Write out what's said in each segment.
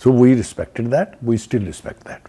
So we respected that, we still respect that.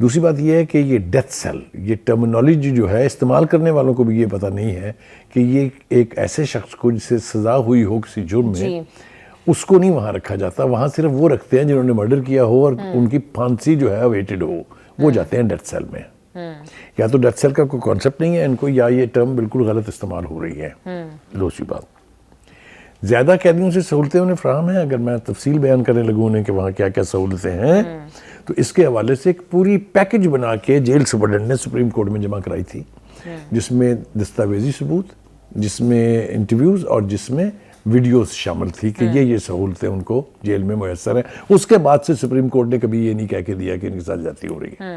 دوسری بات یہ ہے کہ یہ ڈیتھ سیل، یہ ٹرمینالوجی جو ہے استعمال کرنے والوں کو بھی یہ پتہ نہیں ہے کہ یہ ایک ایسے شخص کو جسے سزا ہوئی ہو کسی جرم میں، اس کو نہیں وہاں رکھا جاتا. وہاں صرف وہ رکھتے ہیں جنہوں نے مرڈر کیا ہو اور ان کی پھانسی جو ہے اویٹڈ ہو، وہ جاتے ہیں ڈیتھ سیل میں. یا تو ڈیتھ سیل کا کوئی کانسیپٹ نہیں ہے ان کو، یا یہ ٹرم بالکل غلط استعمال ہو رہی ہے. دوسری بات، زیادہ قیدیوں سے سہولتیں انہیں فراہم ہیں. اگر میں تفصیل بیان کرنے لگوں انہیں کہ وہاں کیا کیا سہولتیں ہیں، تو اس کے حوالے سے ایک پوری پیکج بنا کے جیل سپرڈنٹ نے سپریم کورٹ میں جمع کرائی تھی، جس میں دستاویزی ثبوت، جس میں انٹرویوز اور جس میں ویڈیوز شامل تھی کہ یہ سہولتیں ان کو جیل میں میسر ہیں. اس کے بعد سے سپریم کورٹ نے کبھی یہ نہیں کہہ کے دیا کہ ان کے ساتھ زیادتی ہو رہی ہے.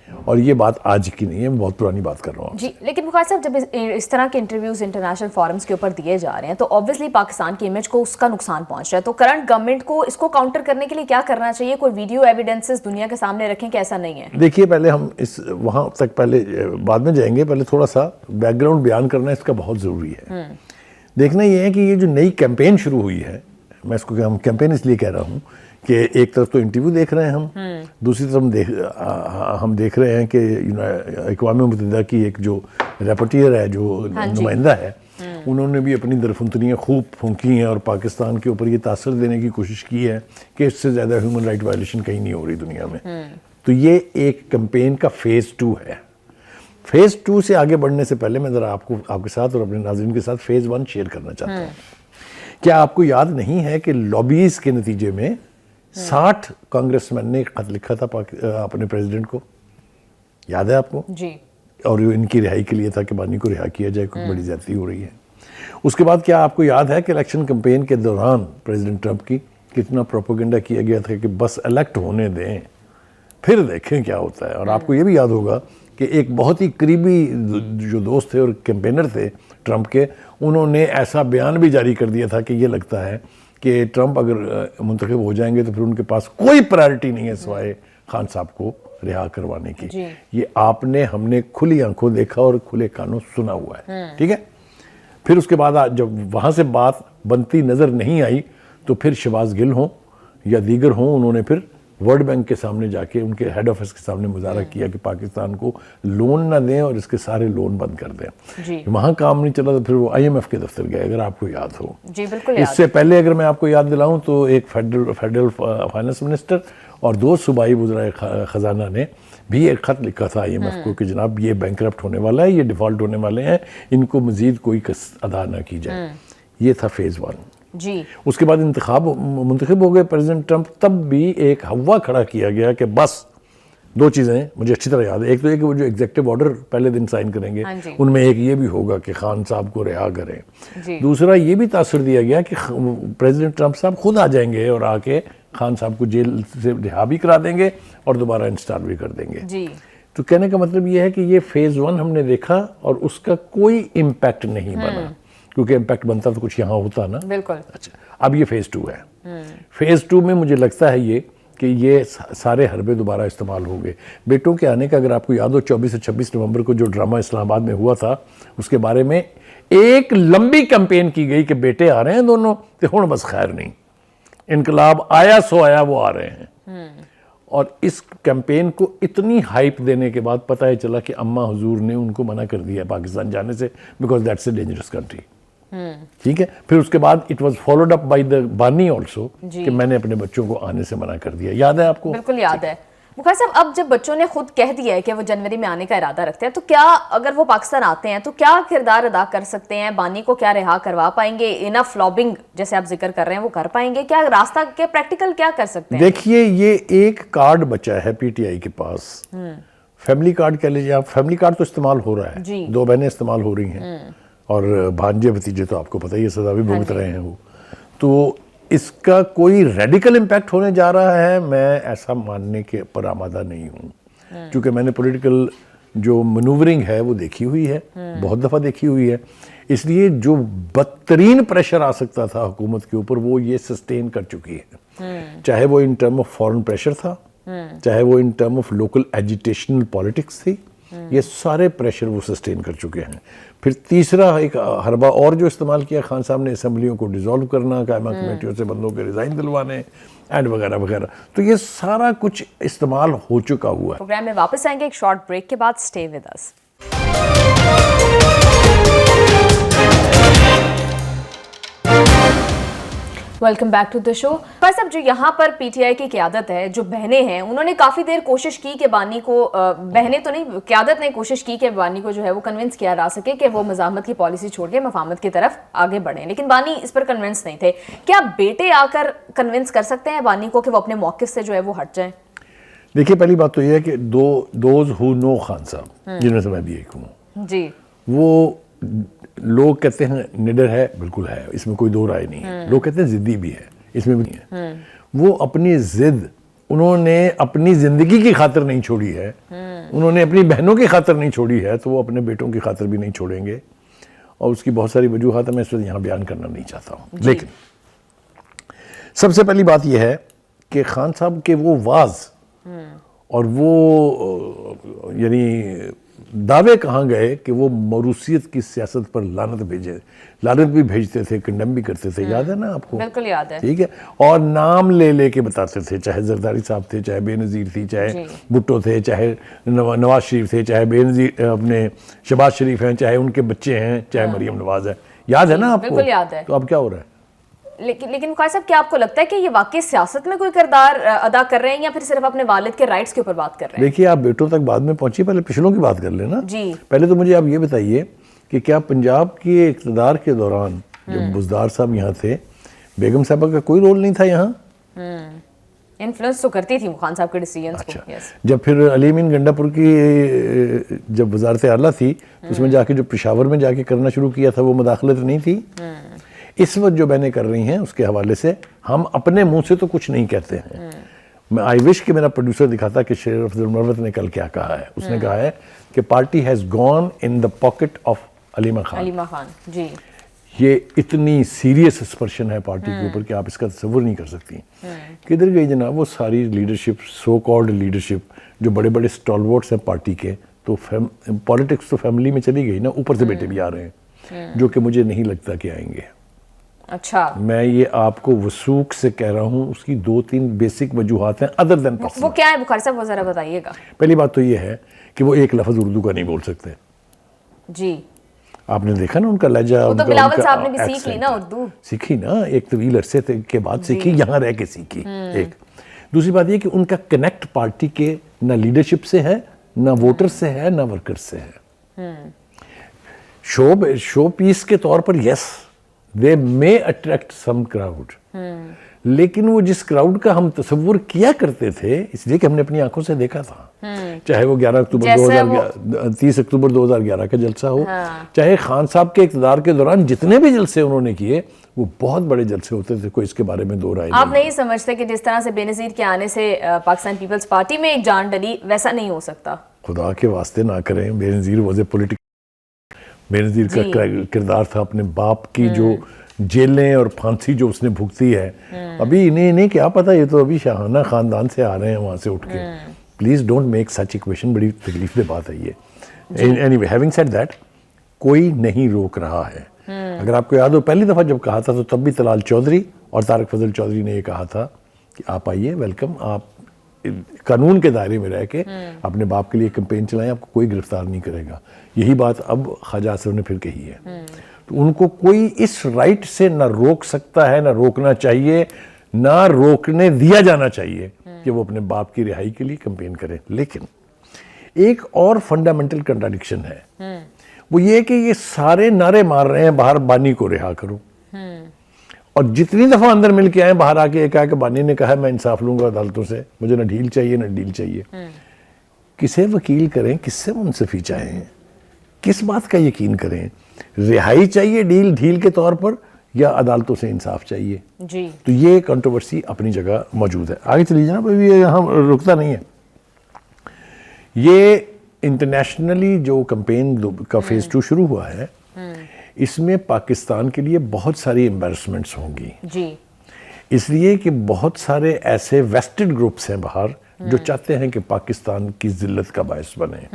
اور یہ بات آج کی نہیں ہے، میں بہت پرانی بات کر رہا ہوں. جی لیکن بخاری صاحب، جب اس طرح کے انٹرویوز انٹرنیشنل فورمز کے اوپر دیے جا رہے ہیں تو آبویسلی پاکستان کی امیج کو اس کا نقصان پہنچ رہا ہے. تو کرنٹ گورنمنٹ کو اس کو کاؤنٹر کرنے کے لیے کیا کرنا چاہیے؟ کوئی ویڈیو ایویڈنسز دنیا کے سامنے رکھیں کہ ایسا نہیں ہے؟ دیکھیے، پہلے ہم اس وہاں تک پہلے بعد میں جائیں گے، پہلے تھوڑا سا بیک گراؤنڈ بیان کرنا اس کا بہت ضروری ہے. دیکھنا یہ ہے کہ یہ جو نئی کیمپین شروع ہوئی ہے، میں اس کو کیمپین اس لیے کہہ رہا ہوں کہ ایک طرف تو انٹرویو دیکھ رہے ہیں ہم، دوسری طرف ہم دیکھ رہے ہیں کہ اقوام متحدہ کی ایک جو ریپورٹیر ہے، جو نمائندہ ہے، انہوں نے بھی اپنی درفنتنیاں خوب پھونکی ہیں اور پاکستان کے اوپر یہ تاثر دینے کی کوشش کی ہے کہ اس سے زیادہ ہیومن رائٹ وائلیشن کہیں نہیں ہو رہی دنیا میں. تو یہ ایک کیمپین کا فیز 2 ہے. فیز 2 سے آگے بڑھنے سے پہلے میں ذرا آپ کے ساتھ اور اپنے ناظرین کے ساتھ فیز 1 شیئر کرنا چاہتا ہوں. کیا آپ کو یاد نہیں ہے کہ لابیز کے نتیجے میں 60 کانگریس مین نے ایک خط لکھا تھا اپنے پریزیڈنٹ کو؟ یاد ہے آپ کو؟ جی. اور ان کی رہائی کے لیے تھا کہ بانی کو رہا کیا جائے، کیونکہ بڑی زیادتی ہو رہی ہے. اس کے بعد کیا آپ کو یاد ہے کہ الیکشن کمپین کے دوران پریزیڈنٹ ٹرمپ کی کتنا پروپیگنڈا کیا گیا تھا کہ بس الیکٹ ہونے دیں پھر دیکھیں کیا ہوتا ہے. اور آپ کو یہ بھی یاد ہوگا کہ ایک بہت ہی قریبی جو دوست تھے اور کیمپینر تھے ٹرمپ کے، انہوں نے ایسا بیان بھی جاری کر دیا تھا کہ یہ لگتا ہے کہ ٹرمپ اگر منتخب ہو جائیں گے تو پھر ان کے پاس کوئی پرائرٹی نہیں ہے سوائے خان صاحب کو رہا کروانے کی. یہ آپ نے ہم نے کھلی آنکھوں دیکھا اور کھلے کانوں سنا ہوا ہے. ٹھیک ہے. پھر اس کے بعد جب وہاں سے بات بنتی نظر نہیں آئی تو پھر شہباز گل ہوں یا دیگر ہوں، انہوں نے پھر ورلڈ بینک کے سامنے جا کے ان کے ہیڈ آفس کے سامنے مظاہرہ کیا کہ پاکستان کو لون نہ دیں اور اس کے سارے لون بند کر دیں. وہاں کام نہیں چلا تو پھر وہ IMF کے دفتر گئے، اگر آپ کو یاد ہو. جی بالکل. اس سے پہلے اگر میں آپ کو یاد دلاؤں تو ایک فیڈرل فائنانس منسٹر اور 2 صوبائی وزرائے خزانہ نے بھی ایک خط لکھا تھا IMF کو کہ جناب یہ بینکرپٹ ہونے والا ہے، یہ ڈیفالٹ ہونے والے ہیں، ان کو مزید کوئی قسط ادا نہ کی جائے. یہ تھا فیز 1. جی. اس کے بعد منتخب ہو گئے پریزیڈنٹ ٹرمپ، تب بھی ایک ہوا کھڑا کیا گیا کہ بس 2 چیزیں مجھے اچھی طرح یاد ہے. ایک تو یہ کہ وہ جو ایگزیکٹو آرڈر پہلے دن سائن کریں گے ان میں ایک یہ بھی ہوگا کہ خان صاحب کو رہا کریں. دوسرا یہ بھی تاثر دیا گیا کہ پریزیڈنٹ ٹرمپ صاحب خود آ جائیں گے اور آ کے خان صاحب کو جیل سے رہا بھی کرا دیں گے اور دوبارہ انسٹال بھی کر دیں گے. تو کہنے کا مطلب یہ ہے کہ یہ فیز 1 ہم نے دیکھا اور اس کا کوئی امپیکٹ نہیں بنا، کیونکہ امپیکٹ بنتا تو کچھ یہاں ہوتا نا. بالکل. اچھا، اب یہ فیز 2 ہے. فیز 2 میں مجھے لگتا ہے یہ کہ یہ سارے حربے دوبارہ استعمال ہو گئے. بیٹوں کے آنے کا اگر آپ کو یاد ہو 24 سے 26 نومبر کو جو ڈرامہ اسلام آباد میں ہوا تھا، اس کے بارے میں ایک لمبی کیمپین کی گئی کہ بیٹے آ رہے ہیں دونوں تو ہن بس خیر نہیں، انقلاب آیا سو آیا، وہ آ رہے ہیں. اور اس کیمپین کو اتنی ہائپ دینے کے بعد پتہ ہی چلا کہ اماں حضور نے ان کو منع کر دیا پاکستان جانے سے، because that's a dangerous country. ٹھیک ہے. پھر اس کے بعد it was followed up by the بانی آلسو کہ میں نے اپنے بچوں کو آنے سے منع کر دیا. یاد ہے آپ کو؟ بالکل یاد ہے. بخاری صاحب، اب جب بچوں نے خود کہہ دیا ہے کہ وہ جنوری میں آنے کا ارادہ رکھتے ہیں، تو کیا اگر وہ پاکستان آتے ہیں تو کیا کردار ادا کر سکتے ہیں؟ بانی کو کیا رہا کروا پائیں گے؟ انف لابنگ جیسے آپ ذکر کر رہے ہیں وہ کر پائیں گے؟ کیا راستہ کے پریکٹیکل کیا کر سکتے ہیں؟ دیکھیے، یہ ایک کارڈ بچا ہے PTI کے پاس، فیملی کارڈ کہہ لیجیے آپ. فیملی کارڈ تو استعمال ہو رہا ہے، 2 بہنیں استعمال ہو رہی ہیں اور بھانجے بھتیجے تو آپ کو پتہ ہی سزا بھی بھگت رہے ہیں وہ. تو اس کا کوئی ریڈیکل امپیکٹ ہونے جا رہا ہے، میں ایسا ماننے کے پر آمادہ نہیں ہوں، کیونکہ میں نے پولیٹیکل جو منورنگ ہے وہ دیکھی ہوئی ہے، بہت دفعہ دیکھی ہوئی ہے. اس لیے جو بدترین پریشر آ سکتا تھا حکومت کے اوپر وہ یہ سسٹین کر چکی ہے، چاہے وہ in term of foreign pressure تھا، چاہے وہ in term of local agitational politics تھی. یہ سارے پریشر وہ سسٹین کر چکے ہیں. پھر تیسرا ایک حربہ اور جو استعمال کیا خان صاحب نے، اسمبلیوں کو ڈیزالو کرنا، قائمہ کمیٹیوں سے بندوں کے ریزائن دلوانے، اینڈ وغیرہ وغیرہ. تو یہ سارا کچھ استعمال ہو چکا ہوا ہے. پروگرام میں واپس آئیں گے ایک شارٹ بریک کے بعد. Stay with us. Welcome back to the show. بھائی صاحب جو یہاں پر پی ٹی آئی کی قیادت ہے, جو بہنیں ہیں, انہوں نے کافی دیر کوشش کی کہ بانی کو, بہنیں تو نہیں, قیادت نے کوشش کی کہ بانی کو جو ہے وہ کنونس کیا جا سکے کہ وہ مزاحمت کی پالیسی چھوڑ کے مفاہمت کی طرف آگے بڑھیں, لیکن بانی اس پر کنونس نہیں تھے. کیا بیٹے آ کر کنونس کر سکتے ہیں بانی کو کہ وہ اپنے موقف سے جو ہے وہ ہٹ جائیں؟ دیکھیے پہلی بات تو یہ ہے کہ دوز ہو نو خان صاحب, جن میں سے میں بھی ایک ہوں جی, وہ لوگ کہتے ہیں نڈر ہے, بالکل ہے, اس میں کوئی دو رائے نہیں ہے. لوگ کہتے ہیں ضدی بھی ہے, اس میں بھی نہیں ہے. وہ اپنی ضد انہوں نے اپنی زندگی کی خاطر نہیں چھوڑی ہے, انہوں نے اپنی بہنوں کی خاطر نہیں چھوڑی ہے, تو وہ اپنے بیٹوں کی خاطر بھی نہیں چھوڑیں گے. اور اس کی بہت ساری وجوہات میں اس وقت یہاں بیان کرنا نہیں چاہتا ہوں. لیکن سب سے پہلی بات یہ ہے کہ خان صاحب کے وہ واز اور وہ یعنی دعوے کہاں گئے کہ وہ موروثیت کی سیاست پر لعنت بھی بھیجتے تھے, کنڈم بھی کرتے تھے, یاد ہے نا آپ کو؟ بالکل یاد ہے. ٹھیک ہے, اور نام لے کے بتاتے تھے, چاہے زرداری صاحب تھے, چاہے بے نظیر تھی, چاہے بھٹو تھے, چاہے نواز شریف تھے, چاہے بے نظیر اپنے شہباز شریف ہیں, چاہے ان کے بچے ہیں, چاہے مریم نواز ہے. یاد ہے نا آپ کو؟ بالکل یاد ہے. تو اب کیا ہو رہا ہے؟ لیکن خواجہ صاحب کیا آپ کو لگتا ہے کہ یہ واقعی سیاست میں کوئی کردار ادا کر رہے ہیں یا پھر صرف اپنے والد کے رائٹس کے اوپر بات کر رہے ہیں؟ دیکھیے آپ بیٹوں تک بعد میں پہنچیے, پہلے پچھلوں کی بات کر لیں نا. جی, پہلے تو مجھے آپ یہ بتائیے کہ کیا پنجاب کی اقتدار کے دوران جب بزدار صاحب یہاں تھے, بیگم صاحبہ کا کوئی رول نہیں تھا یہاں؟ انفلوئنس تو کرتی تھی خان صاحب کے ڈیسیژنز کو. جب پھر علی امین گنڈا پور کی جب وزارت اعلیٰ تھی تو اس میں جا کے جو پشاور میں جا کے کرنا شروع کیا تھا وہ مداخلت نہیں تھی. اس وقت جو بہنیں کر رہی ہیں اس کے حوالے سے ہم اپنے منہ سے تو کچھ نہیں کہتے ہیں. میں آئی وش کہ میرا پروڈیوسر دکھاتا کہ شیر افضل مروت نے کل کیا کہا ہے. اس نے کہا ہے کہ party has gone in the pocket of Aleema Khan. جی, یہ اتنی سیریس اسپرشن ہے پارٹی کے اوپر کہ آپ اس کا تصور نہیں کر سکتی. کدھر گئی جناب وہ ساری لیڈرشپ, سو کالڈ لیڈرشپ, جو بڑے بڑے اسٹالورٹس ہیں پارٹی کے؟ تو پالیٹکس تو فیملی میں چلی گئی نا, اوپر سے بیٹے بھی آ رہے ہیں جو کہ مجھے نہیں لگتا کہ آئیں گے. اچھا, میں یہ آپ کو وثوق سے کہہ رہا ہوں, اس کی 2-3 بیسک وجوہات ہیں ادر دین پرسنل. وہ کیا ہے بخاری صاحب, وہ ذرا بتائیے گا. پہلی بات تو یہ ہے کہ وہ ایک لفظ اردو کا نہیں بول سکتے. جی, آپ نے دیکھا نا ان کا لہجہ, وہ تو بلاول صاحب نے بھی سیکھ لی نا اردو. سیکھی نا, ایک طویل عرصے کے بعد سیکھی, یہاں رہ کے سیکھی. ایک دوسری بات یہ کہ ان کا کنیکٹ پارٹی کے نہ لیڈرشپ سے ہے, نہ ووٹر سے ہے, نہ ورکر سے ہے. شو پیس کے طور پر یس they may attract some crowd, لیکن وہ جس کراؤڈ کا ہم تصور کیا کرتے تھے, اس لیے کہ ہم نے اپنی آنکھوں سے دیکھا تھا, چاہے وہ 30 اکتوبر 2011 کا جلسہ ہو, چاہے خان صاحب کے اقتدار کے دوران جتنے بھی جلسے انہوں نے کیے وہ بہت بڑے جلسے ہوتے تھے, کوئی اس کے بارے میں دو رائے نہیں. آپ نہیں سمجھتے کہ جس طرح سے بے نظیر کے آنے سے پاکستان پیپلز پارٹی میں ایک جان ڈلی, ویسا نہیں ہو سکتا؟ خدا کے واسطے نہ کریں. بے نظیر واز اے پولیٹیکل, بے نظیر کا کردار تھا اپنے باپ کی جو جیلیں اور پھانسی جو اس نے بھگتی ہے, ابھی انہیں کیا پتا, یہ تو ابھی شاہانہ خاندان سے آ رہے ہیں وہاں سے اٹھ کے. Please don't make such equation, بڑی تکلیف دہ بات ہے یہ. Any way, having said that, کوئی نہیں روک رہا ہے. اگر آپ کو یاد ہو پہلی دفعہ جب کہا تھا تو تب بھی طلال چودھری اور طارق فضل چودھری نے یہ کہا تھا کہ آپ آئیے, ویلکم, آپ قانون کے دائرے میں رہ کے اپنے باپ کے لیے کمپین چلائیں, آپ کو کوئی گرفتار نہیں کرے گا. یہی بات اب خواجہ آصف نے پھر کہی ہے. تو ان کو کوئی اس رائٹ سے نہ روک سکتا ہے, نہ روکنا چاہیے, نہ روکنے دیا جانا چاہیے کہ وہ اپنے باپ کی رہائی کے لیے کمپین کرے. لیکن ایک اور فنڈامنٹل کنٹراڈکشن ہے, وہ یہ کہ یہ سارے نعرے مار رہے ہیں باہر بانی کو رہا کرو, اور جتنی دفعہ اندر مل کے آئے باہر آ کے کہا کہ بانی نے کہا میں انصاف لوں گا عدالتوں سے, مجھے نہ ڈھیل چاہیے نہ ڈیل چاہیے. کسے وکیل کریں, کس سے منصفی چاہیں, کس بات کا یقین کریں؟ رہائی چاہیے ڈھیل کے طور پر, یا عدالتوں سے انصاف چاہیے؟ جی, تو یہ کنٹروورسی اپنی جگہ موجود ہے. آگے چلیے جناب, ابھی یہاں رکتا نہیں ہے. یہ انٹرنیشنلی جو کمپین کا فیز 2 شروع ہوا ہے, اس میں پاکستان کے لیے بہت ساری امبیرسمنٹس ہوں گی. جی, اس لیے کہ بہت سارے ایسے ویسٹڈ گروپس ہیں باہر جو چاہتے ہیں کہ پاکستان کی ذلت کا باعث بنے.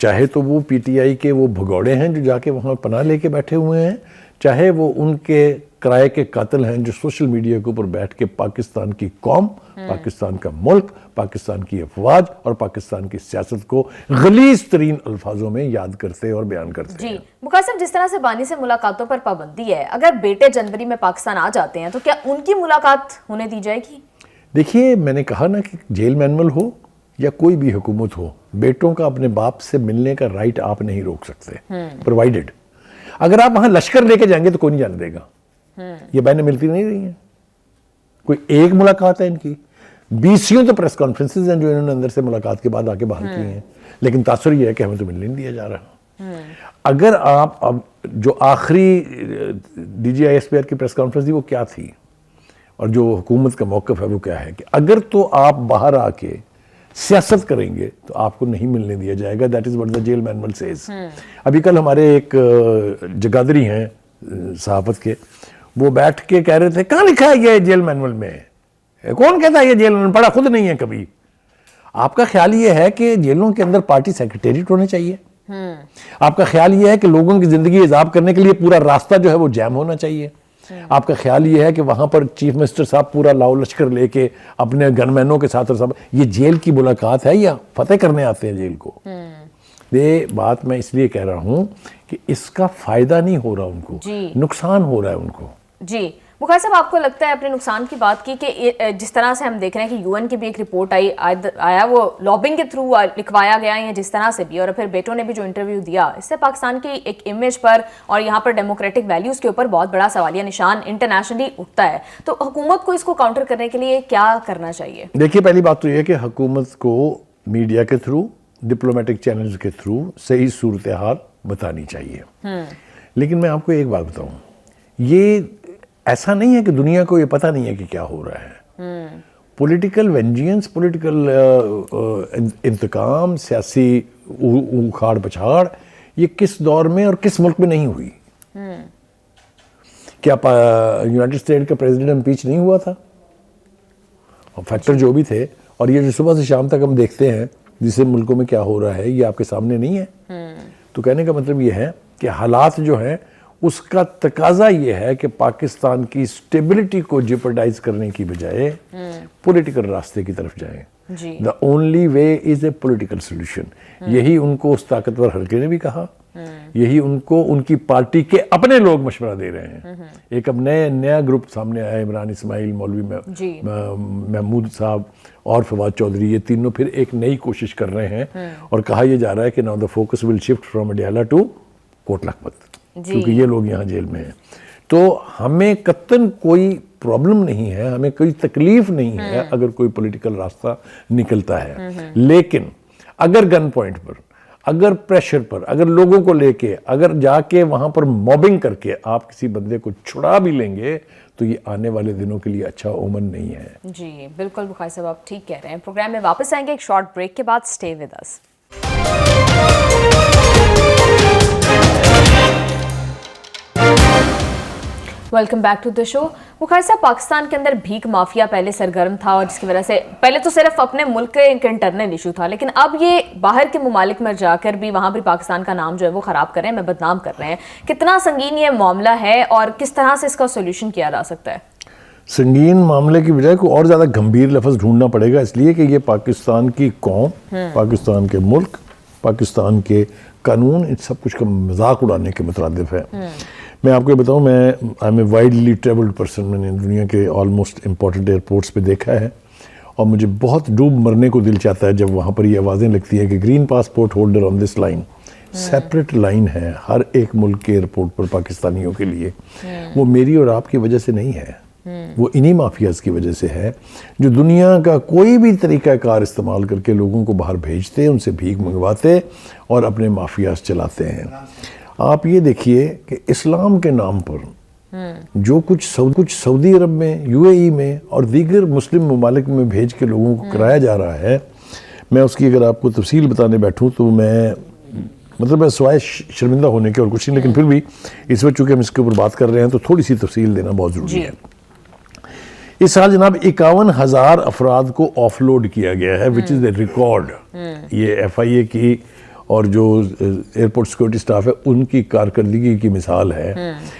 چاہے تو وہ پی ٹی آئی کے وہ بھگوڑے ہیں جو جا کے وہاں پناہ لے کے بیٹھے ہوئے ہیں, چاہے وہ ان کے کرائے کے قاتل ہیں جو سوشل میڈیا کے اوپر بیٹھ کے پاکستان کی قوم، پاکستان کا ملک، پاکستان کی افواج اور پاکستان کی سیاست کو غلیظ ترین الفاظوں میں یاد کرتے اور بیان کرتے ہیں۔ جی بخاری صاحب، جس طرح سے بانی سے ملاقاتوں پر پابندی ہے، اگر بیٹے جنوری میں پاکستان آ جاتے ہیں تو کیا ان کی ملاقات ہونے دی جائے گی؟ دیکھیے، میں نے کہا نا کہ جیل مینول ہو یا کوئی بھی حکومت ہو، بیٹوں کا اپنے باپ سے ملنے کا رائٹ آپ نہیں روک سکتے، پرووائڈڈ اگر آپ وہاں لشکر لے کے جائیں گے تو کوئی نہیں جانے دے گا۔ یہ بہنیں ملتی نہیں رہی ہیں، کوئی ایک ملاقات ہے ان کی، 20 تو پریس کانفرنسز ہیں جو انہوں نے اندر سے ملاقات کے بعد آ کے باہر کی ہیں، لیکن تاثر یہ ہے کہ ہمیں تو ملنے نہیں دیا جا رہا۔ اگر آپ اب جو آخری D G I S P R کی پریس کانفرنس تھی وہ کیا تھی اور جو حکومت کا موقف ہے وہ کیا ہے کہ اگر تو آپ باہر آ کے سیاست کریں گے تو آپ کو نہیں ملنے دیا جائے گا۔ That is what the jail manual says. ابھی کل ہمارے ایک جگادری ہیں صحافت کے، وہ بیٹھ کے کہہ رہے تھے کہاں لکھا ہے یہ جیل مینول میں، کون کہتا ہے یہ جیل مینول، پڑھا خود نہیں ہے کبھی۔ آپ کا خیال یہ ہے کہ جیلوں کے اندر پارٹی سیکریٹریٹ ہونے چاہیے؟ آپ کا خیال یہ ہے کہ لوگوں کی زندگی عذاب کرنے کے لیے پورا راستہ جو ہے وہ جیم ہونا چاہیے؟ آپ کا خیال یہ ہے کہ وہاں پر چیف منسٹر صاحب پورا لاؤ لشکر لے کے اپنے گن مینوں کے ساتھ، اور سب یہ جیل کی ملاقات ہے یا فتح کرنے آتے ہیں جیل کو؟ یہ بات میں اس لیے کہہ رہا ہوں کہ اس کا فائدہ نہیں ہو رہا ان کو، نقصان ہو رہا ہے ان کو۔ جی بخاری صاحب، آپ کو لگتا ہے اپنے نقصان کی بات کی کہ جس طرح سے ہم دیکھ رہے ہیں کہ یو این کی بھی ایک رپورٹ آیا وہ لابنگ کے تھرو لکھوایا گیا ہے جس طرح سے بھی، اور پھر بیٹوں نے بھی جو انٹرویو دیا، اس سے پاکستان کی ایک امیج پر اور یہاں پر ڈیموکریٹک ویلیوز کے اوپر بہت بڑا سوالیہ نشان انٹرنیشنلی اٹھتا ہے۔ تو حکومت کو اس کو کاؤنٹر کرنے کے لیے کیا کرنا چاہیے؟ دیکھیے، پہلی بات تو یہ ہے کہ حکومت کو میڈیا کے تھرو، ڈپلومیٹک چینلز کے تھرو صحیح صورتحال بتانی چاہیے۔ لیکن میں آپ کو ایک بات بتاؤں، یہ ایسا نہیں ہے کہ دنیا کو یہ پتہ نہیں ہے کہ کیا ہو رہا ہے۔ پولیٹیکل وینجینس، پولیٹیکل انتقام، سیاسی اکھاڑ پچھاڑ، یہ کس دور میں اور کس ملک میں نہیں ہوئی؟ کیا یونائٹڈ اسٹیٹ کا پریزیڈنٹ امپیچ نہیں ہوا تھا؟ اور فیکٹر جو بھی تھے، اور یہ جو صبح سے شام تک ہم دیکھتے ہیں جس ملکوں میں کیا ہو رہا ہے، یہ آپ کے سامنے نہیں ہے۔ تو کہنے کا مطلب یہ ہے کہ حالات جو ہیں اس کا تقاضا یہ ہے کہ پاکستان کی اسٹیبلٹی کو جیپرڈائز کرنے کی بجائے پولیٹیکل راستے کی طرف جائیں۔ The only way is a political solution. یہی ان کو اس طاقتور حلقے نے بھی کہا، یہی ان کو ان کی پارٹی کے اپنے لوگ مشورہ دے رہے ہیں۔ ایک اب نیا گروپ سامنے آیا، عمران اسماعیل، مولوی محمود صاحب اور فواد چودھری، یہ تینوں پھر ایک نئی کوشش کر رہے ہیں، اور کہا یہ جا رہا ہے کہ now the focus will shift from Adiala to Kot Lakhpat, کیونکہ یہ لوگ یہاں جیل میں ہیں۔ تو ہمیں قطعاً کوئی پرابلم نہیں ہے، ہمیں کوئی تکلیف نہیں ہے اگر کوئی پولیٹیکل راستہ نکلتا ہے، لیکن اگر گن پوائنٹ پر، اگر پریشر پر، اگر لوگوں کو لے کے، اگر جا کے وہاں پر موبنگ کر کے آپ کسی بندے کو چھڑا بھی لیں گے تو یہ آنے والے دنوں کے لیے اچھا اومن نہیں ہے۔ جی بالکل بخاری صاحب، آپ ٹھیک کہہ رہے ہیں۔ پروگرام میں واپس آئیں گے ایک شارٹ بریک کے بعد، stay with us. Welcome back to the show. Bukhari صاحب، پاکستان کے اندر بھیک مافیا پہلے سرگرم تھا، اور جس کی وجہ سے پہلے تو صرف اپنے ملک کا ایک انٹرنل ایشو تھا، لیکن اب یہ باہر کے ممالک میں جا کر بھی وہاں بھی پاکستان کا نام جو ہے وہ خراب کر رہے ہیں، میں بدنام کر رہے ہیں۔ کتنا سنگین یہ معاملہ ہے اور کس طرح سے اس کا سولوشن کیا جا سکتا ہے؟ سنگین معاملے کی بجائے کوئی اور زیادہ گمبھیر لفظ ڈھونڈنا پڑے گا، اس لیے کہ یہ پاکستان کی قوم، پاکستان کے ملک، پاکستان کے قانون، ان سب کچھ کا مذاق اڑانے کے مترادف ہے۔ میں آپ کو بتاؤں، میں I am a widely travelled person, میں نے دنیا کے آلموسٹ امپورٹنٹ ایئرپورٹس پہ دیکھا ہے، اور مجھے بہت ڈوب مرنے کو دل چاہتا ہے جب وہاں پر یہ آوازیں لگتی ہیں کہ green passport holder on this line, separate line ہے ہر ایک ملک کے ایئرپورٹ پر پاکستانیوں کے لیے۔ وہ میری اور آپ کی وجہ سے نہیں ہے، وہ انہی مافیاز کی وجہ سے ہے جو دنیا کا کوئی بھی طریقہ کار استعمال کر کے لوگوں کو باہر بھیجتے، ان سے بھیک منگواتے اور اپنے مافیاز چلاتے ہیں۔ آپ یہ دیکھیے کہ اسلام کے نام پر جو کچھ سعودی عرب میں، یو اے ای میں اور دیگر مسلم ممالک میں بھیج کے لوگوں کو کرایا جا رہا ہے، میں اس کی اگر آپ کو تفصیل بتانے بیٹھوں تو میں سوائے شرمندہ ہونے کے اور کچھ نہیں، لیکن پھر بھی اس وقت چونکہ ہم اس کے اوپر بات کر رہے ہیں تو تھوڑی سی تفصیل دینا بہت ضروری ہے۔ اس سال جناب 51,000 افراد کو آف لوڈ کیا گیا ہے، وچ از اے ریکارڈ۔ یہ ایف آئی اے کی اور جو ایئرپورٹ سیکورٹی سٹاف ہے ان کی کارکردگی کی مثال ہے.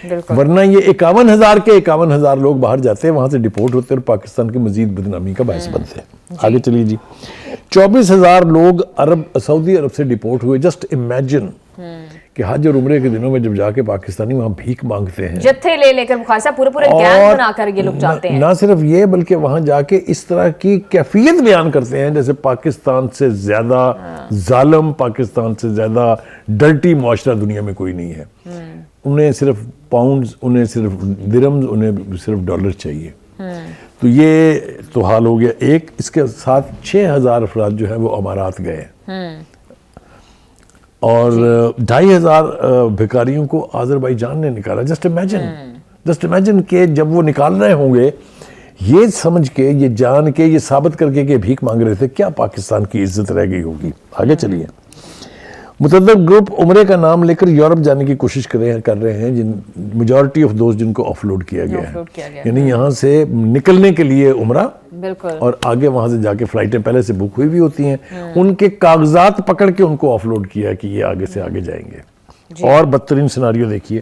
بالکل. ورنہ یہ 51,000 لوگ باہر جاتے ہیں, وہاں سے ڈپورٹ ہوتے ہیں اور پاکستان کی مزید بدنامی کا باعث بنتے ہیں. آگے چلیے جی. 24,000 لوگ سعودی عرب سے ڈپورٹ ہوئے. جسٹ امیجن کہ حج اور عمرے کے دنوں میں جب جا کے پاکستانی وہاں بھیک مانگتے ہیں, جتھے لے کر بخاری صاحب پورے گینگ بنا کر یہ لوگ جاتے ہیں. نہ صرف یہ بلکہ وہاں جا کے اس طرح کی کیفیت بیان کرتے ہیں جیسے پاکستان سے زیادہ ظالم, پاکستان سے زیادہ ڈرٹی معاشرہ دنیا میں کوئی نہیں ہے. انہیں صرف پاؤنڈز, انہیں صرف درہمز, انہیں صرف ڈالر چاہیے. تو یہ تو حال ہو گیا ایک. اس کے ساتھ 6,000 افراد جو ہیں وہ امارات گئے اور 2,500 بھکاریوں کو آذربائیجان نے نکالا. جسٹ امیجن کہ جب وہ نکال رہے ہوں گے یہ سمجھ کے, یہ جان کے, یہ ثابت کر کے کہ بھیک مانگ رہے تھے, کیا پاکستان کی عزت رہ گئی ہوگی. آگے چلیے. متعدد گروپ عمرے کا نام لے کر یورپ جانے کی کوشش کر رہے ہیں, میجورٹی آف دوز جن کو آف لوڈ کیا گیا ہے, یعنی یہاں سے نکلنے کے لیے عمرہ, اور آگے وہاں سے جا کے فلائٹیں پہلے سے بک ہوئی بھی ہوتی ہیں, ان کے کاغذات پکڑ کے ان کو آف لوڈ کیا کہ یہ آگے سے آگے جائیں گے. اور بدترین سیناریو دیکھیے,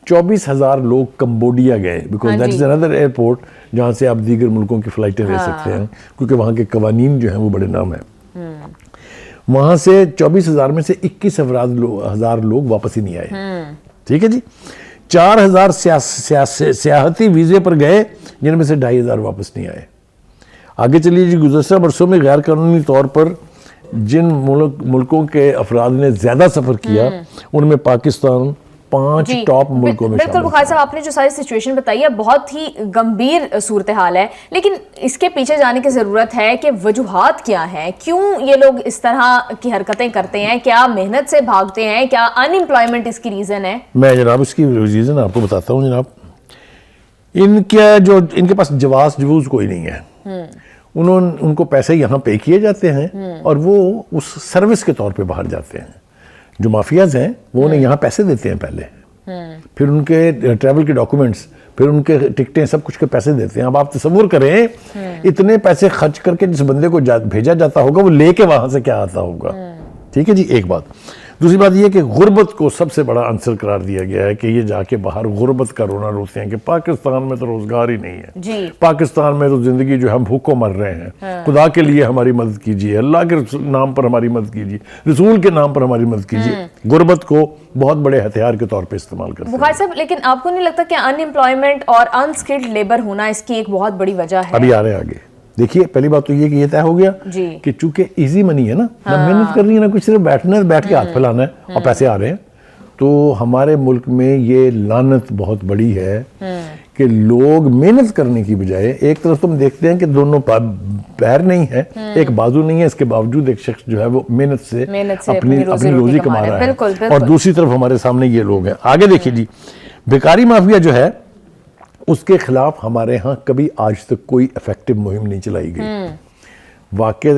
24,000 لوگ کمبوڈیا گئے, because that is another airport جہاں سے آپ دیگر ملکوں کی فلائٹیں لے سکتے ہیں, کیونکہ وہاں کے قوانین جو ہیں وہ بڑے نام ہیں. وہاں سے 24,000 میں سے 21,000 لوگ واپس ہی نہیں آئے. ٹھیک ہے جی. 4,000 سیاحتی ویزے پر گئے جن میں سے 2,500 واپس نہیں آئے. آگے چلیے جی. گزشتہ برسوں میں غیر قانونی طور پر جن ملکوں کے افراد نے زیادہ سفر کیا ان میں پاکستان 5 ٹاپ ملکوں میں بالکل. بخاری صاحب آپ نے جو ساری سچویشن بتائی ہے بہت ہی گمبھیر صورتحال ہے, لیکن اس کے پیچھے جانے کی ضرورت ہے کہ وجوہات کیا ہیں, کیوں یہ لوگ اس طرح کی حرکتیں کرتے ہیں, کیا محنت سے بھاگتے ہیں, کیا ان امپلائمنٹ اس کی ریزن ہے. میں جناب اس کی ریزن آپ کو بتاتا ہوں. جناب ان کے پاس جواز کوئی نہیں ہے. ان کو پیسے یہاں پے کیے جاتے ہیں اور وہ اس سروس کے طور پہ باہر جاتے ہیں. جو مافیاز ہیں وہ انہیں یہاں پیسے دیتے ہیں پہلے, پھر ان کے ٹریول کے ڈاکومنٹس, پھر ان کے ٹکٹیں, سب کچھ کے پیسے دیتے ہیں. اب آپ تصور کریں اتنے پیسے خرچ کر کے جس بندے کو بھیجا جاتا ہوگا وہ لے کے وہاں سے کیا آتا ہوگا. ٹھیک ہے جی. ایک بات. دوسری بات یہ کہ غربت کو سب سے بڑا عنصر قرار دیا گیا ہے کہ یہ جا کے باہر غربت کا رونا روتے ہیں کہ پاکستان میں تو روزگار ہی نہیں ہے, پاکستان میں تو زندگی جو ہم بھوکوں مر رہے ہیں, خدا کے لیے ہماری مدد کیجیے, اللہ کے نام پر ہماری مدد کیجیے, رسول کے نام پر ہماری مدد کیجیے. غربت کو بہت بڑے ہتھیار کے طور پہ استعمال کرتے ہیں. بخاری صاحب لیکن آپ کو نہیں لگتا کہ ان امپلائمنٹ اور ان اسکلڈ لیبر ہونا اس کی ایک بہت بڑی وجہ ہے؟ ابھی آ رہے ہیں آگے. دیکھیے پہلی بات تو یہ کہ یہ طے ہو گیا کہ چونکہ ایزی منی ہے نا, نہ محنت کرنی ہے نہ کچھ, صرف بیٹھنا ہے, بیٹھ کے ہاتھ پھیلانا ہے اور پیسے آ رہے ہیں. تو ہمارے ملک میں یہ لعنت بہت بڑی ہے کہ لوگ محنت کرنے کی بجائے, ایک طرف تم دیکھتے ہیں کہ دونوں پیر نہیں ہے, ایک بازو نہیں ہے, اس کے باوجود ایک شخص جو ہے وہ محنت سے اپنی روزی کما رہا ہے, اور دوسری طرف ہمارے سامنے یہ لوگ ہیں. آگے دیکھیے جی. بیکاری مافیا جو ہے اس کے خلاف ہمارے ہاں کبھی آج تک کوئی افیکٹو مہم نہیں چلائی گئی. واقع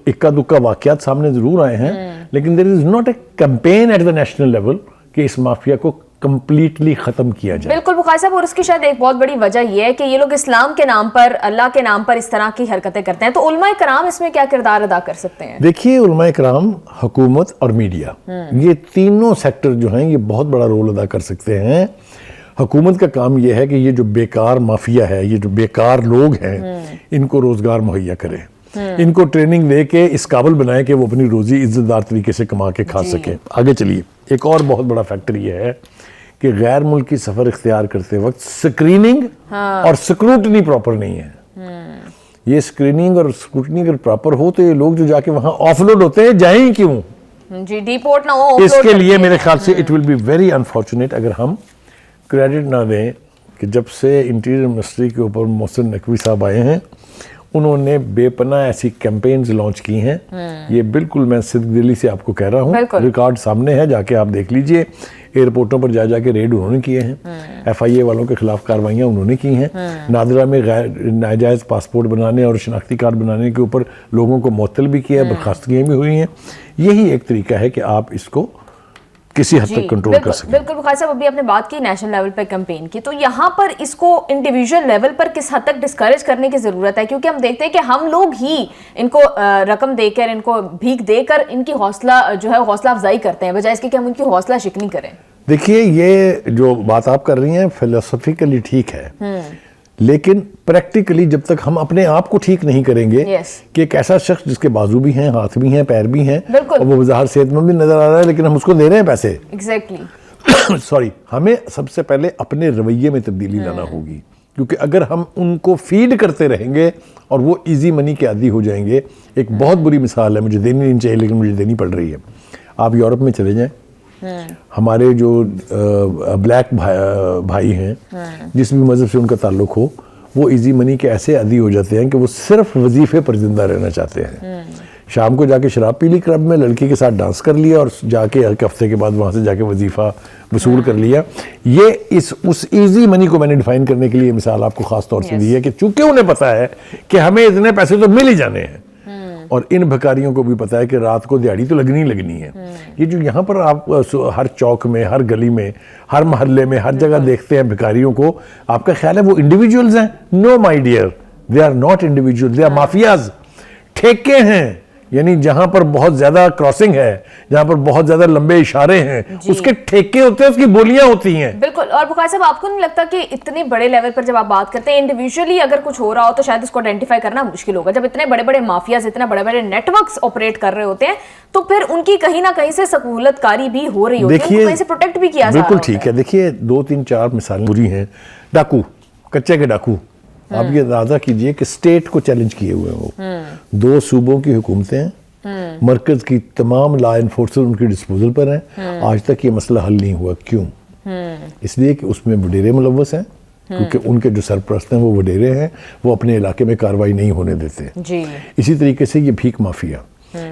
اکا دکا واقعات سامنے ضرور آئے ہیں, لیکن there is not a campaign at the national level کہ اس مافیا کو کمپلیٹلی ختم کیا جائے. بالکل بخاری صاحب, اور اس کی شاید ایک بہت بڑی وجہ یہ ہے کہ یہ لوگ اسلام کے نام پر, اللہ کے نام پر اس طرح کی حرکتیں کرتے ہیں. تو علماء کرام اس میں کیا کردار ادا کر سکتے ہیں؟ دیکھیے علماء کرام, حکومت اور میڈیا, یہ تینوں سیکٹر جو ہیں یہ بہت بڑا رول ادا کر سکتے ہیں. حکومت کا کام یہ ہے کہ یہ جو بیکار مافیا ہے, یہ جو بیکار لوگ ہیں, ان کو روزگار مہیا کرے, ان کو ٹریننگ دے کے اس قابل بنائے کہ وہ اپنی روزی عزت دار طریقے سے کما کے کھا سکے. آگے چلیے. ایک اور بہت بڑا فیکٹر یہ ہے کہ غیر ملکی سفر اختیار کرتے وقت سکریننگ اور سکروٹنی پراپر نہیں ہے. یہ سکریننگ اور سکروٹنی اگر پراپر ہو تو یہ لوگ جو جا کے وہاں آف لوڈ ہوتے ہیں جائیں ہی کیوں؟ جی ڈیپورٹ نہ ہو. اس کے لیے میرے خیال سے it will be very unfortunate اگر ہم کریڈٹ نہ دیں کہ جب سے انٹیریئر منسٹری کے اوپر محسن نقوی صاحب آئے ہیں انہوں نے بے پناہ ایسی کیمپینز لانچ کی ہیں. یہ بالکل میں صدق دلی سے آپ کو کہہ رہا ہوں, ریکارڈ سامنے ہے, جا کے آپ دیکھ لیجئے. ایئرپورٹوں پر جا کے ریڈ انہوں نے کیے ہیں, ایف آئی اے والوں کے خلاف کاروائیاں انہوں نے کی ہیں, نادرہ میں غیر ناجائز پاسپورٹ بنانے اور شناختی کارڈ بنانے کے اوپر لوگوں کو معطل بھی کیا ہے, برخاستگیاں بھی ہوئی ہیں. یہی ایک طریقہ ہے کہ آپ اس کو کسی حد تک کنٹرول کر سکیں. بالکل بخاری صاحب، ابھی آپ نے بات کی نیشنل لیول پر کیمپین کی، تو یہاں پر اس کو انڈیویجول لیول پر کس حد تک ڈسکریج کرنے کی ضرورت ہے؟ کیونکہ ہم دیکھتے ہیں کہ ہم لوگ ہی ان کو رقم دے کر، ان کو بھیک دے کر ان کی حوصلہ افزائی کرتے ہیں، بجائے اس کے کہ ہم ان کی حوصلہ شکنی کریں. دیکھیے یہ جو بات آپ کر رہی ہیں فلسفیکلی ٹھیک ہے، لیکن پریکٹیکلی جب تک ہم اپنے آپ کو ٹھیک نہیں کریں گے کہ ایک ایسا شخص جس کے بازو بھی ہیں، ہاتھ بھی ہیں، پیر بھی ہیں، اور وہ بظاہر صحت مند بھی نظر آ رہا ہے، لیکن ہم اس کو دے رہے ہیں پیسے. ایگزیکٹلی سوری، ہمیں سب سے پہلے اپنے رویے میں تبدیلی لانا ہوگی، کیونکہ اگر ہم ان کو فیڈ کرتے رہیں گے اور وہ ایزی منی کے عادی ہو جائیں گے. ایک بہت بری مثال ہے، مجھے دینی نہیں چاہیے لیکن مجھے دینی پڑ رہی ہے. آپ یورپ میں چلے جائیں، ہمارے جو بلیک بھائی ہیں، جس بھی مذہب سے ان کا تعلق ہو، وہ ایزی منی کے ایسے عادی ہو جاتے ہیں کہ وہ صرف وظیفے پر زندہ رہنا چاہتے ہیں. شام کو جا کے شراب پی لی کلب میں، لڑکی کے ساتھ ڈانس کر لیا، اور جا کے ایک ہفتے کے بعد وہاں سے جا کے وظیفہ وصول کر لیا. یہ اس ایزی منی کو میں نے ڈیفائن کرنے کے لیے مثال آپ کو خاص طور سے دی ہے، کہ چونکہ انہیں پتا ہے کہ ہمیں اتنے پیسے تو مل ہی جانے ہیں، اور ان بھکاریوں کو بھی پتا ہے کہ رات کو دیہڑی تو لگنی ہے. یہ جو یہاں پر آپ ہر چوک میں، ہر گلی میں، ہر محلے میں، ہر جگہ دیکھتے ہیں بھکاریوں کو، آپ کا خیال ہے وہ انڈیویجولز ہیں؟ No my dear, they are not individual, they are mafias. ٹھیکے ہیں، یعنی جہاں پر بہت زیادہ کراسنگ ہے، جہاں پر بہت زیادہ لمبے اشارے ہیں، اس کے ٹھیکے ہوتے ہیں، اس کی بولیاں ہوتی ہیں. بالکل. اور بخاری صاحب، آپ کو نہیں لگتا کہ اتنے بڑے لیول پر جب آپ بات کرتے ہیں، انڈیویجولی اگر کچھ ہو رہا ہو تو شاید اس کو آئیڈینٹیفائی کرنا مشکل ہوگا، جب اتنے بڑے بڑے مافیاز، اتنے بڑے بڑے نیٹ ورکس آپریٹ کر رر ہوتے ہیں تو پھر ان کی کہیں نہ کہیں سے سہولت کاری بھی ہو رہی ہوتی ہے، ان کو کہیں سے پروٹیکٹ بھی کیا جا رہا ہے. بالکل ٹھیک ہے. دیکھیے 2-3-4 مثالیں بری ہیں. ڈاکو، کچے کے ڈاکو، آپ یہ اندازہ کیجئے کہ اسٹیٹ کو چیلنج کیے ہوئے ہیں وہ. 2 صوبوں کی حکومتیں ہیں، مرکز کی تمام لا انفورسر ان کی ڈسپوزل پر ہیں. آج تک یہ مسئلہ حل نہیں ہوا. کیوں؟ اس لیے کہ اس میں وڈیرے ملوث ہیں، کیونکہ ان کے جو سرپرست ہیں وہ وڈیرے ہیں، وہ اپنے علاقے میں کاروائی نہیں ہونے دیتے. اسی طریقے سے یہ بھیک مافیا،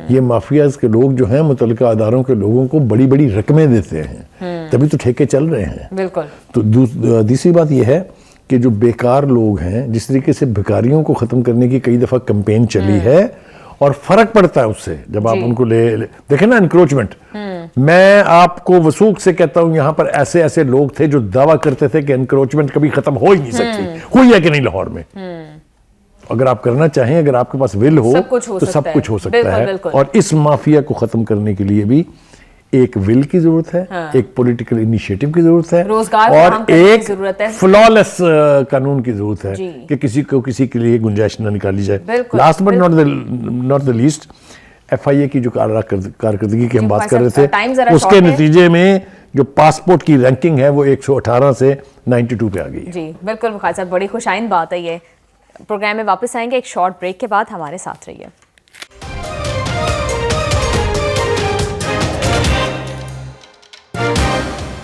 یہ مافیاز کے لوگ جو ہیں متعلقہ اداروں کے لوگوں کو بڑی بڑی رقمیں دیتے ہیں، تبھی تو ٹھیکے چل رہے ہیں. بالکل. تو دوسری بات یہ ہے کہ جو بیکار لوگ ہیں، جس طریقے سے بھکاریوں کو ختم کرنے کی کئی دفعہ کمپین چلی ہے، اور فرق پڑتا ہے اس سے جب آپ ان کو دیکھیں نا. انکروچمنٹ، میں آپ کو وثوق سے کہتا ہوں، یہاں پر ایسے ایسے لوگ تھے جو دعویٰ کرتے تھے کہ انکروچمنٹ کبھی ختم ہو ہی نہیں سکتی. ہوئی ہے کہ نہیں لاہور میں؟ اگر آپ کرنا چاہیں، اگر آپ کے پاس ول ہو تو سب کچھ ہو سکتا ہے. اور اس مافیا کو ختم کرنے کے لیے بھی ایک ول کی ضرورت ہے، ایک پولیٹیکل انیشیٹو کی ضرورت ہے، اور ایک فلالیس قانون کی ضرورت ہے کہ کسی کے لیے گنجائش نہ نکالی جائے. Last but not the least, F I A کی جو کارکردگی کی ہم بات کر رہے تھے، اس کے نتیجے میں جو پاسپورٹ کی رینکنگ ہے وہ 118 سے 92 پہ آ گئی. جی بالکل بخاری صاحب، بڑی خوش آئند بات ہے یہ. پروگرام میں واپس آئیں گے ایک شارٹ بریک کے بعد، ہمارے ساتھ رہیے.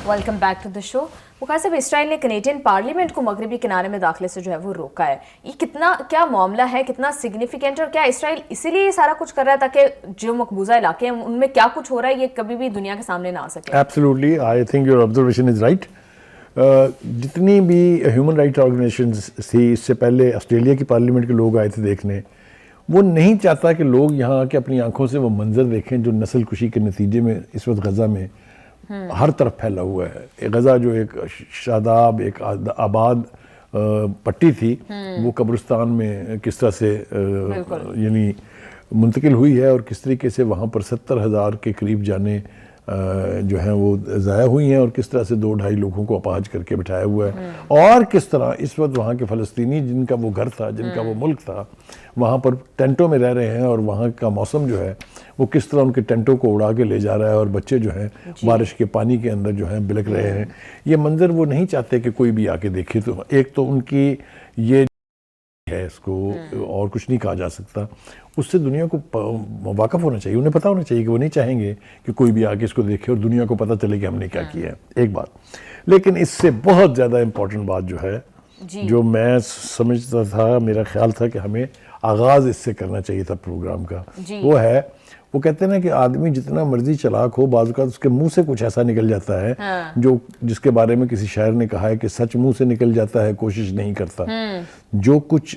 Welcome back to the show. Bukhari صاحب، اسرائیل نے کینیڈین پارلیمنٹ کو مغربی کنارے میں داخلے سے جو ہے وہ روکا ہے. یہ کیا معاملہ ہے، کتنا سگنیفیکینٹ، اور کیا اسرائیل اسی لیے یہ سارا کچھ کر رہا ہے تاکہ جو مقبوضہ علاقے ہیں ان میں کیا کچھ ہو رہا ہے یہ کبھی بھی دنیا کے سامنے نہ آ سکے؟ Absolutely, I think your observation is right. جتنی بھی ہیومن رائٹ آرگنائزیشنز تھی، اس سے پہلے آسٹریلیا کی پارلیمنٹ کے لوگ آئے تھے دیکھنے، وہ نہیں چاہتا کہ لوگ یہاں آ کے اپنی آنکھوں سے وہ منظر دیکھیں جو نسل کشی کے نتیجے میں اس وقت غزہ میں ہر طرف پھیلا ہوا ہے. غزہ جو ایک شاداب، ایک آباد پٹی تھی، وہ قبرستان میں کس طرح سے یعنی منتقل ہوئی ہے، اور کس طریقے سے وہاں پر 70,000 کے قریب جانیں جو ہیں وہ ضائع ہوئی ہیں، اور کس طرح سے 2-2.5 لوگوں کو اپاہج کر کے بٹھایا ہوا ہے. اور کس طرح اس وقت وہاں کے فلسطینی، جن کا وہ گھر تھا، جن کا وہ ملک تھا، وہاں پر ٹینٹوں میں رہ رہے ہیں، اور وہاں کا موسم جو ہے وہ کس طرح ان کے ٹینٹوں کو اڑا کے لے جا رہا ہے، اور بچے جو ہیں بارش کے پانی کے اندر جو ہیں بلک رہے ہیں. یہ منظر وہ نہیں چاہتے کہ کوئی بھی آ کے دیکھے. تو ایک تو ان کی یہ ہے، اس کو اور کچھ نہیں کہا جا سکتا، اس سے دنیا کو واقف ہونا چاہیے. انہیں پتہ ہونا چاہیے کہ وہ نہیں چاہیں گے کہ کوئی بھی آگے اس کو دیکھے اور دنیا کو پتہ چلے کہ ہم نے کیا کیا ہے. ایک بات، لیکن اس سے بہت زیادہ امپورٹنٹ بات جو ہے، جو میں سمجھتا تھا، میرا خیال تھا کہ ہمیں آغاز اس سے کرنا چاہیے تھا پروگرام کا، وہ ہے، وہ کہتے ہیں نا کہ آدمی جتنا مرضی چلاک ہو، بعض اوقات اس کے منہ سے کچھ ایسا نکل جاتا ہے جس کے بارے میں کسی شاعر نے کہا ہے کہ سچ منہ سے نکل جاتا ہے، کوشش نہیں کرتا. جو کچھ